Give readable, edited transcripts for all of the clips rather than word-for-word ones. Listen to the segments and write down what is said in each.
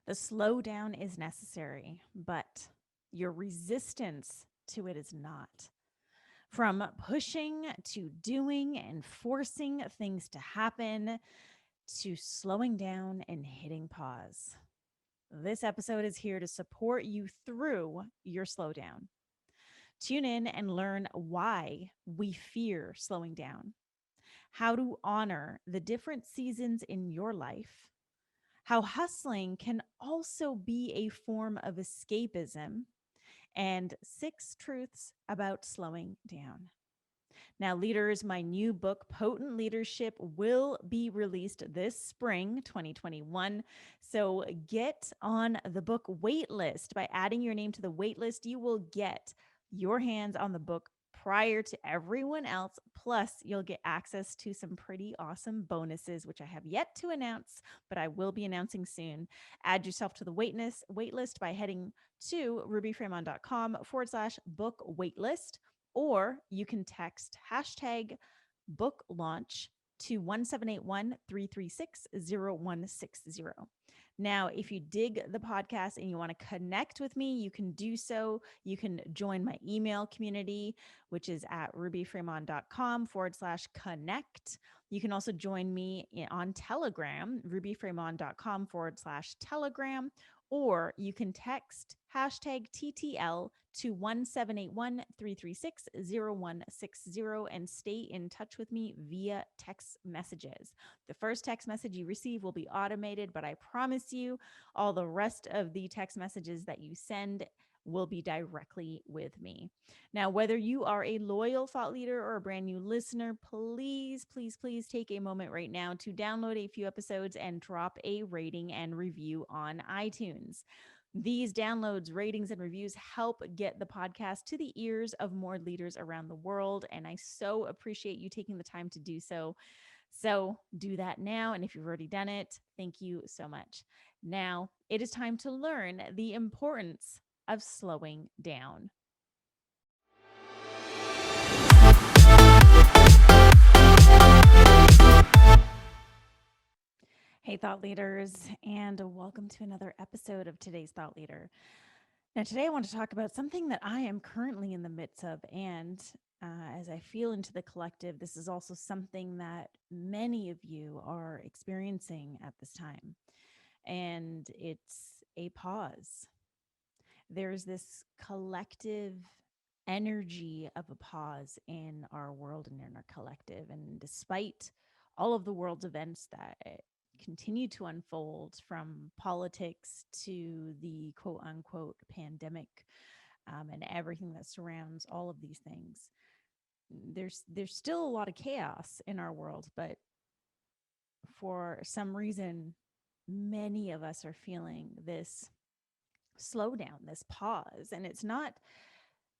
The slowdown is necessary, but your resistance to it is not. From pushing to doing and forcing things to happen to slowing down and hitting pause. This episode is here to support you through your slowdown. Tune in and learn why we fear slowing down, how to honor the different seasons in your life, how hustling can also be a form of escapism, and 6 truths about slowing down. Now, leaders, my new book, Potent Leadership, will be released this spring, 2021. So get on the book waitlist. By adding your name to the waitlist, you will get your hands on the book prior to everyone else. Plus, you'll get access to some pretty awesome bonuses, which I have yet to announce, but I will be announcing soon. Add yourself to the waitlist by heading to rubyfremon.com/book waitlist, or you can text hashtag book launch to 1781-336-0160. Now, if you dig the podcast and you want to connect with me, you can do so. You can join my email community, which is at rubyfremon.com/connect. You can also join me on Telegram, rubyfremon.com/telegram, or you can text hashtag TTL to 1781-336-0160 and stay in touch with me via text messages. The first text message you receive will be automated, but I promise you all the rest of the text messages that you send will be directly with me. Now, whether you are a loyal thought leader or a brand new listener, please, please, please take a moment right now to download a few episodes and drop a rating and review on iTunes. These downloads, ratings, and reviews help get the podcast to the ears of more leaders around the world. And I so appreciate you taking the time to do so. So do that now. And if you've already done it, thank you so much. Now it is time to learn the importance of slowing down. Hey, thought leaders, and welcome to another episode of today's Thought Leader. Now, today I want to talk about something that I am currently in the midst of. And as I feel into the collective, this is also something that many of you are experiencing at this time. And it's a pause. There's this collective energy of a pause in our world and in our collective. And despite all of the world's events that continue to unfold, from politics to the quote unquote pandemic, and everything that surrounds all of these things, there's still a lot of chaos in our world, but for some reason many of us are feeling this slowdown, this pause. And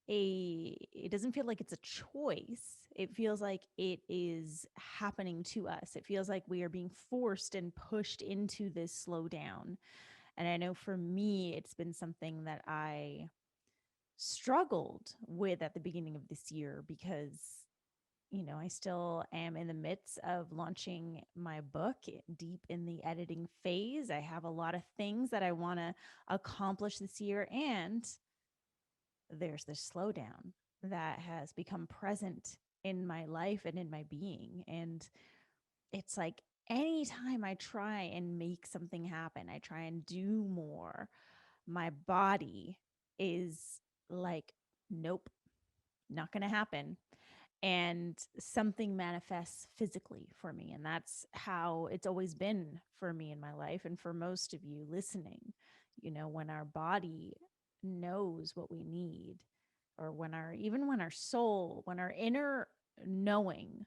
it doesn't feel like it's a choice. It feels like it is happening to us. It feels like we are being forced and pushed into this slowdown. And I know for me, it's been something that I struggled with at the beginning of this year because, I still am in the midst of launching my book, deep in the editing phase. I have a lot of things that I want to accomplish this year. And there's this slowdown that has become present in my life and in my being. And it's like anytime I try and make something happen, I try and do more, my body is like, nope, not going to happen. And something manifests physically for me. And that's how it's always been for me in my life. And for most of you listening, when our body knows what we need, or even when our soul, when our inner knowing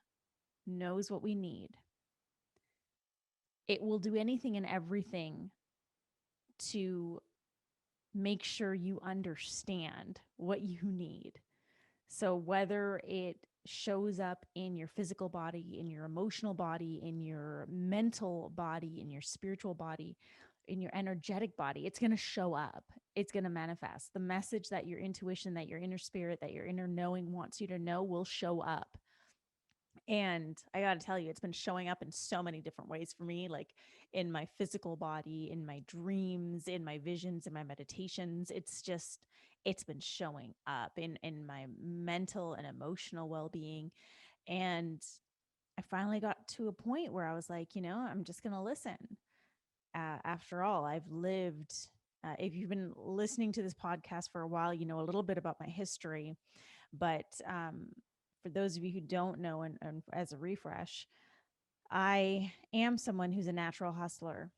knows what we need, it will do anything and everything to make sure you understand what you need. So whether it shows up in your physical body, in your emotional body, in your mental body, in your spiritual body, in your energetic body, it's going to show up. It's going to manifest. The message that your intuition, that your inner spirit, that your inner knowing wants you to know will show up. And I got to tell you, it's been showing up in so many different ways for me. Like, in my physical body, in my dreams, in my visions, in my meditations. It's been showing up in my mental and emotional well-being. And I finally got to a point where I was like, I'm just going to listen. After all, I've lived, if you've been listening to this podcast for a while, you know a little bit about my history. But for those of you who don't know, and as a refresh, I am someone who's a natural hustler.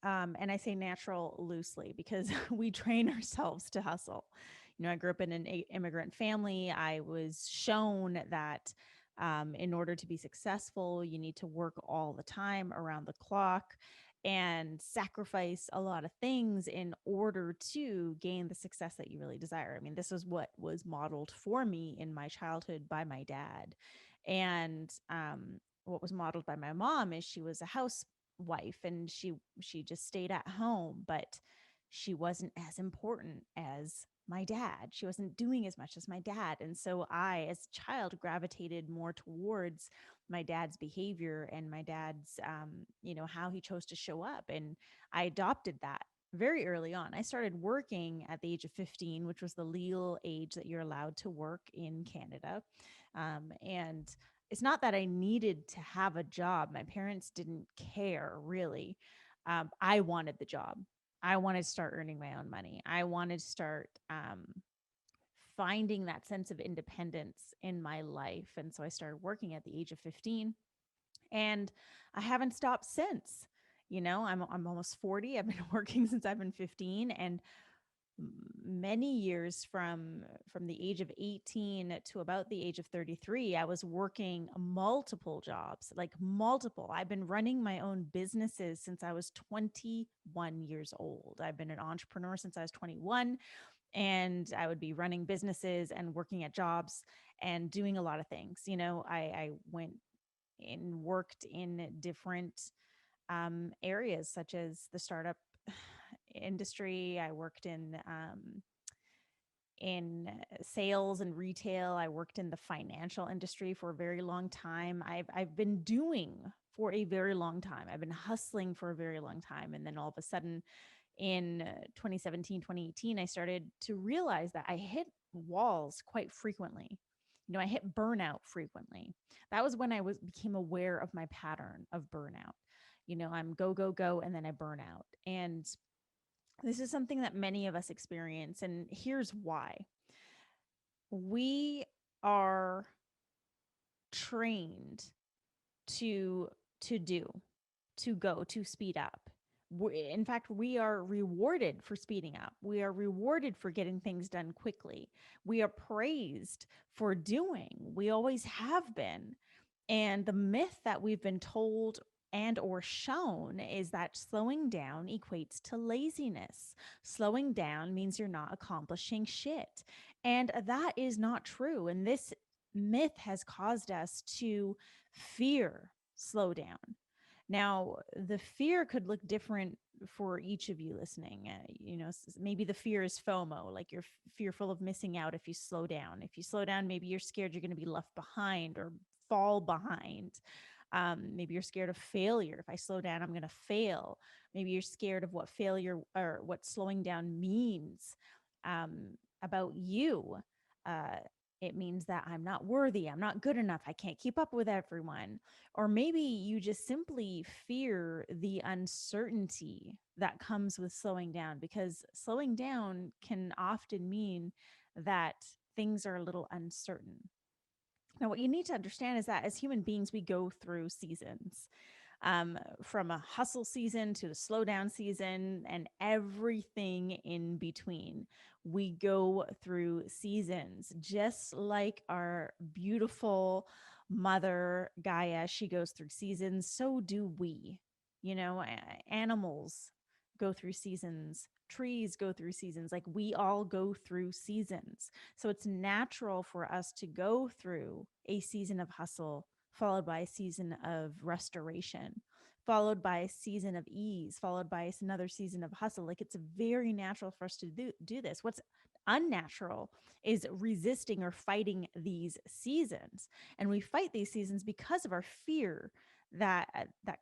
And I say natural loosely because we train ourselves to hustle. I grew up in an immigrant family. I was shown that in order to be successful, you need to work all the time around the clock and sacrifice a lot of things in order to gain the success that you really desire. I mean, this is what was modeled for me in my childhood by my dad. And what was modeled by my mom is she was a housewife, and she just stayed at home, but she wasn't as important as my dad. She wasn't doing as much as my dad. And so I, as a child, gravitated more towards my dad's behavior and my dad's, how he chose to show up. And I adopted that very early on. I started working at the age of 15, which was the legal age that you're allowed to work in Canada. And it's not that I needed to have a job. My parents didn't care really. I wanted the job. I wanted to start earning my own money. I wanted to start finding that sense of independence in my life. And so I started working at the age of 15, and I haven't stopped since. I'm almost 40. I've been working since I've been 15, and many years from the age of 18 to about the age of 33, I was working multiple jobs, like multiple. I've been running my own businesses since I was 21 years old. I've been an entrepreneur since I was 21, and I would be running businesses and working at jobs and doing a lot of things. I went and worked in different areas, such as the startup industry. I worked in sales and retail. I worked in the financial industry for a very long time. I've been doing for a very long time. I've been hustling for a very long time. And then all of a sudden in 2017, 2018, I started to realize that I hit walls quite frequently. I hit burnout frequently. That was when I became aware of my pattern of burnout. I'm go, go, go, and then I burn out. And this is something that many of us experience. And here's why. We are trained to do, to go, to speed up. In fact, we are rewarded for speeding up. We are rewarded for getting things done quickly. We are praised for doing. We always have been. And the myth that we've been told and or shown is that slowing down equates to laziness. Slowing down means you're not accomplishing shit. And that is not true. And this myth has caused us to fear slow down. Now, the fear could look different for each of you listening. Maybe the fear is FOMO, like you're fearful of missing out if you slow down. If you slow down, maybe you're scared you're going to be left behind or fall behind. Maybe you're scared of failure. If I slow down, I'm going to fail. Maybe you're scared of what failure or what slowing down means about you. Uh, it means that I'm not worthy. I'm not good enough. I can't keep up with everyone. Or maybe you just simply fear the uncertainty that comes with slowing down, because slowing down can often mean that things are a little uncertain. Now, what you need to understand is that as human beings, we go through seasons, from a hustle season to a slowdown season and everything in between. We go through seasons, just like our beautiful mother Gaia. She goes through seasons. So do we. Animals go through seasons. Trees go through seasons. Like, we all go through seasons. So it's natural for us to go through a season of hustle, followed by a season of restoration, followed by a season of ease, followed by another season of hustle. Like, it's very natural for us to do this. What's unnatural is resisting or fighting these seasons. And we fight these seasons because of our fear that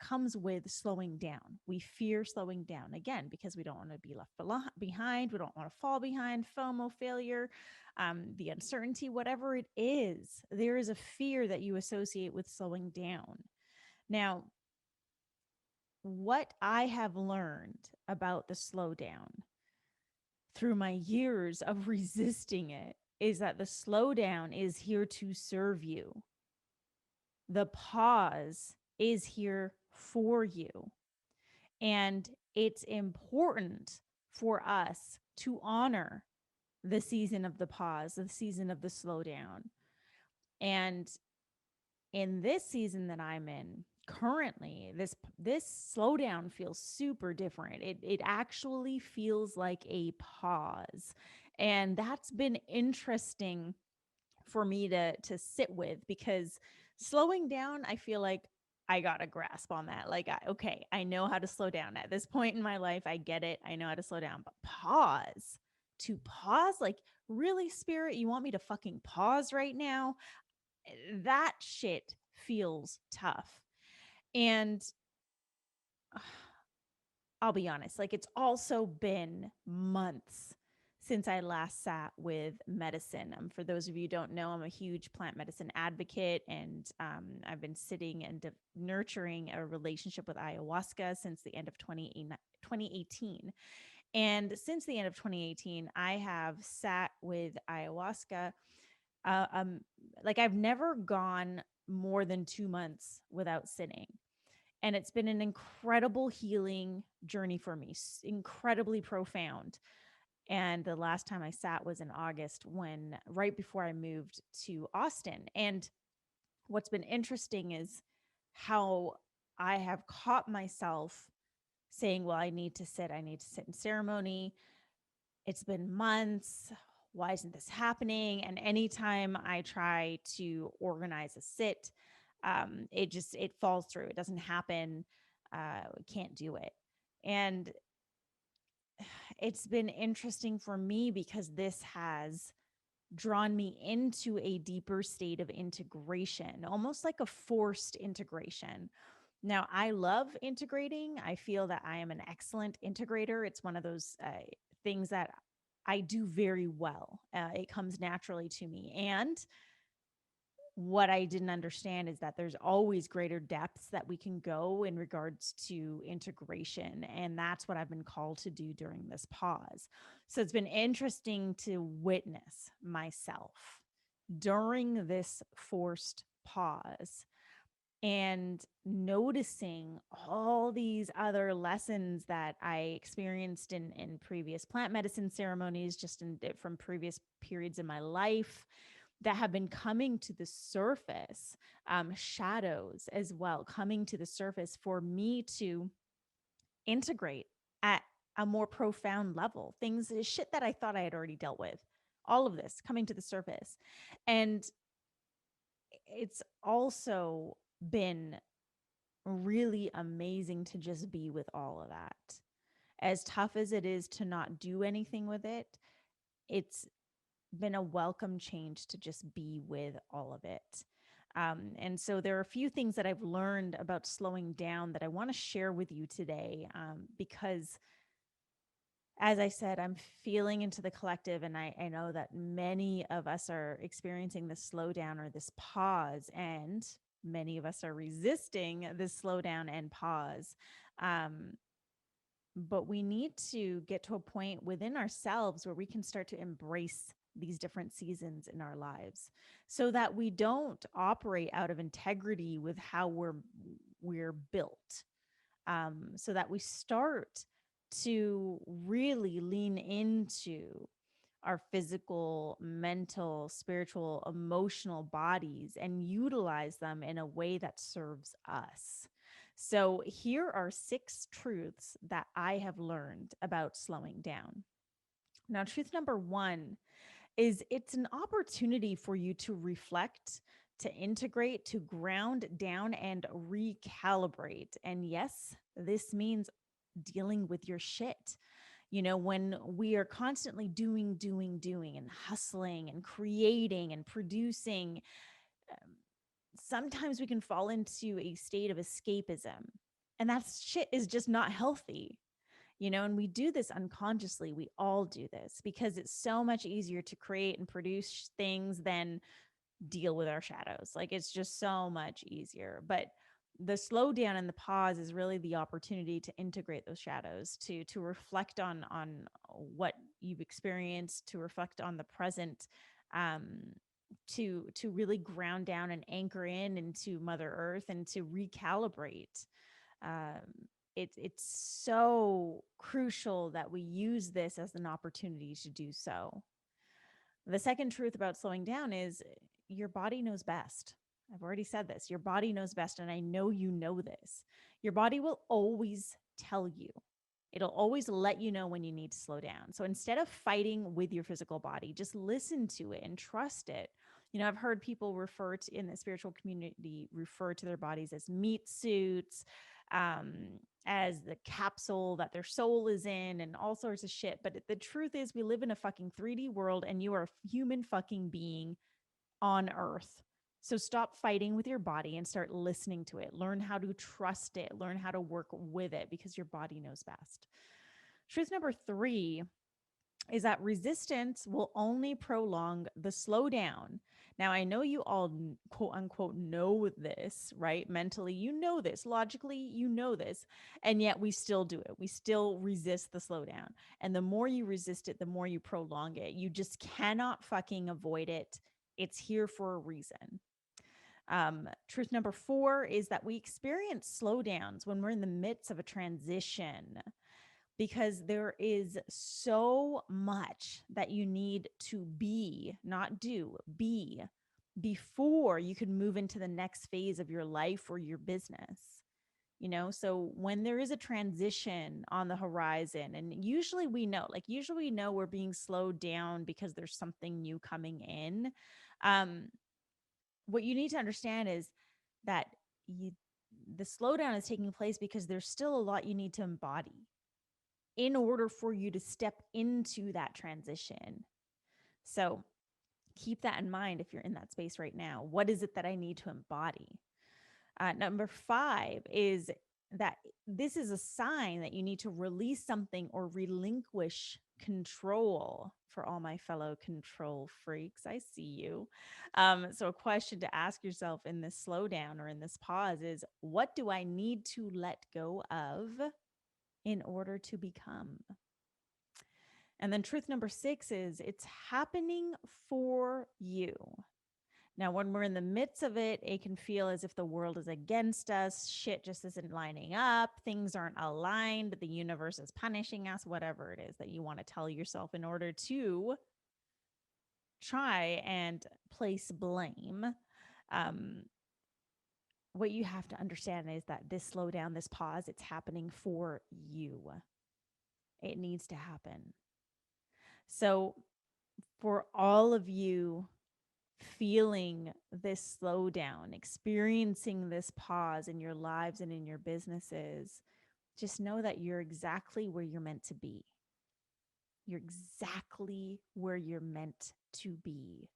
comes with slowing down. We fear slowing down, again, because we don't want to be left behind. We don't want to fall behind. FOMO, failure, the uncertainty, whatever it is, there is a fear that you associate with slowing down. Now, what I have learned about the slowdown through my years of resisting it is that the slowdown is here to serve you. The pause is here for you. And it's important for us to honor the season of the pause, the season of the slowdown. And in this season that I'm in currently, this slowdown feels super different. It actually feels like a pause. And that's been interesting for me to sit with, because slowing down, I feel like I got a grasp on that. Like, okay, I know how to slow down at this point in my life. I get it. I know how to slow down, but to pause, like, really, spirit, you want me to fucking pause right now? That shit feels tough. And I'll be honest, like, it's also been months since I last sat with medicine. For those of you who don't know, I'm a huge plant medicine advocate, and I've been sitting and nurturing a relationship with ayahuasca since the end of 2018. And since the end of 2018, I have sat with ayahuasca. Uh, um, like, I've never gone more than 2 months without sitting. And it's been an incredible healing journey for me, incredibly profound. And the last time I sat was in August, when right before I moved to Austin. And what's been interesting is how I have caught myself saying, well, I need to sit in ceremony. It's been months. Why isn't this happening? And anytime I try to organize a sit, it falls through. It doesn't happen. Can't do it. And it's been interesting for me because this has drawn me into a deeper state of integration, almost like a forced integration. Now, I love integrating. I feel that I am an excellent integrator. It's one of those things that I do very well. It comes naturally to me. And what I didn't understand is that there's always greater depths that we can go in regards to integration. And that's what I've been called to do during this pause. So it's been interesting to witness myself during this forced pause and noticing all these other lessons that I experienced in previous plant medicine ceremonies, just from previous periods in my life, that have been coming to the surface, shadows as well, coming to the surface for me to integrate at a more profound level. Things, shit that I thought I had already dealt with, all of this coming to the surface. And it's also been really amazing to just be with all of that. As tough as it is to not do anything with it, it's been a welcome change to just be with all of it. And so there are a few things that I've learned about slowing down that I want to share with you today, because, as I said, I'm feeling into the collective, and I know that many of us are experiencing this slowdown or this pause, and many of us are resisting this slowdown and pause. But we need to get to a point within ourselves where we can start to embrace these different seasons in our lives, so that we don't operate out of integrity with how we're built, so that we start to really lean into our physical, mental, spiritual, emotional bodies and utilize them in a way that serves us. So, here are 6 truths that I have learned about slowing down. Now, truth number 1 is it's an opportunity for you to reflect, to integrate, to ground down, and recalibrate. And yes, this means dealing with your shit. When we are constantly doing, and hustling and creating and producing, sometimes we can fall into a state of escapism, and that shit is just not healthy. And we do this unconsciously. We all do this because it's so much easier to create and produce things than deal with our shadows. Like, it's just so much easier. But the slowdown and the pause is really the opportunity to integrate those shadows, to reflect on what you've experienced, to reflect on the present, um, to really ground down and anchor in into Mother Earth, and to recalibrate. It's so crucial that we use this as an opportunity to do so. The second truth about slowing down is your body knows best. I've already said this. Your body knows best, and I know you know this. Your body will always tell you. It'll always let you know when you need to slow down. So instead of fighting with your physical body, just listen to it and trust it. I've heard people in the spiritual community refer to their bodies as meat suits, as the capsule that their soul is in, and all sorts of shit. But the truth is, we live in a fucking 3D world, and you are a human fucking being on Earth. So stop fighting with your body and start listening to it. Learn how to trust it. Learn how to work with it, because your body knows best. Truth number 3 is that resistance will only prolong the slowdown. Now, I know you all, quote unquote, know this, right? Mentally, you know this. Logically, you know this. And yet we still do it. We still resist the slowdown. And the more you resist it, the more you prolong it. You just cannot fucking avoid it. It's here for a reason. Truth number 4 is that we experience slowdowns when we're in the midst of a transition, because there is so much that you need to be, not do, be, before you can move into the next phase of your life or your business. So when there is a transition on the horizon, and usually we know we're being slowed down because there's something new coming in. What you need to understand is that the slowdown is taking place because there's still a lot you need to embody in order for you to step into that transition. So keep that in mind if you're in that space right now. What is it that I need to embody? Number 5 is that this is a sign that you need to release something or relinquish control. For all my fellow control freaks, I see you. So a question to ask yourself in this slowdown or in this pause is, what do I need to let go of in order to become? And then truth number 6 is, it's happening for you. Now, when we're in the midst of it, it can feel as if the world is against us. Shit just isn't lining up. Things aren't aligned. The universe is punishing us, whatever it is that you want to tell yourself in order to try and place blame. What you have to understand is that this slowdown, this pause, it's happening for you. It needs to happen. So for all of you feeling this slowdown, experiencing this pause in your lives and in your businesses, just know that you're exactly where you're meant to be. You're exactly where you're meant to be.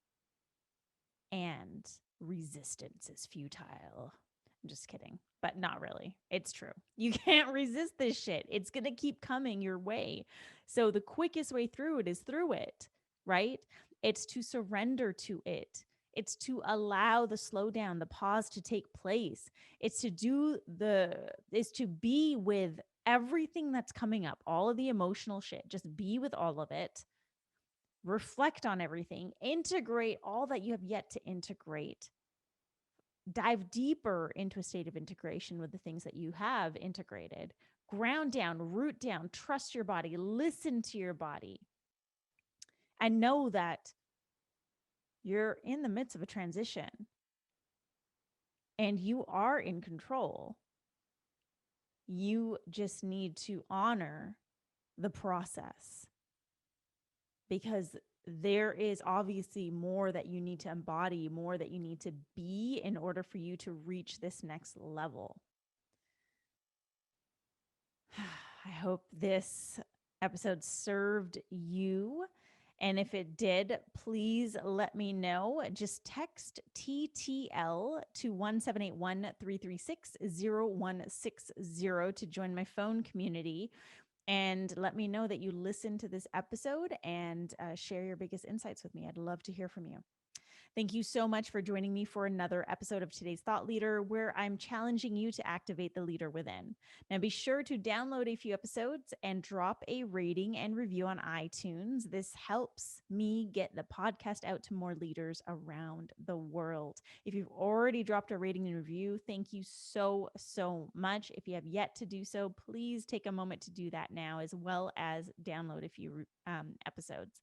And resistance is futile. I'm just kidding, but not really. It's true. You can't resist this shit. It's going to keep coming your way. So the quickest way through it is through it, right? It's to surrender to it. It's to allow the slowdown, the pause to take place. It's to be with everything that's coming up, all of the emotional shit. Just be with all of it. Reflect on everything. Integrate all that you have yet to integrate. Dive deeper into a state of integration with the things that you have integrated. Ground down, root down, trust your body, listen to your body, and know that you're in the midst of a transition and you are in control. You just need to honor the process, because there is obviously more that you need to embody, more that you need to be in order for you to reach this next level. I hope this episode served you And if it did, please let me know. Just text TTL to 1781-336-0160 to join my phone community and let me know that you listened to this episode and share your biggest insights with me. I'd love to hear from you. Thank you so much for joining me for another episode of Today's Thought Leader, where I'm challenging you to activate the leader within. Now, be sure to download a few episodes and drop a rating and review on iTunes. This helps me get the podcast out to more leaders around the world. If you've already dropped a rating and review, thank you so, so much. If you have yet to do so, please take a moment to do that now, as well as download a few episodes.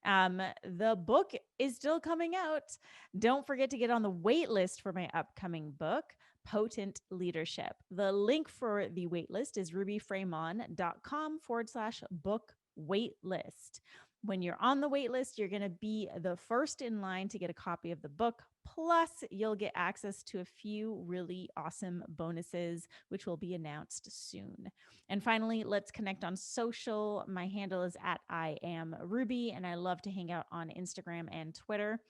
The book is still coming out. Don't forget to get on the wait list for my upcoming book, Potent Leadership. The link for the wait list is rubyfremon.com/book wait list. When you're on the wait list, you're going to be the first in line to get a copy of the book. Plus, you'll get access to a few really awesome bonuses, which will be announced soon. And finally, let's connect on social. My handle is at I am Ruby, and I love to hang out on Instagram and Twitter.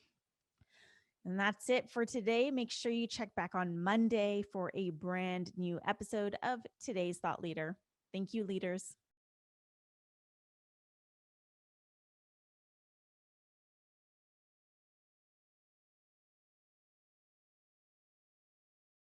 And that's it for today. Make sure you check back on Monday for a brand new episode of Today's Thought Leader. Thank you, leaders.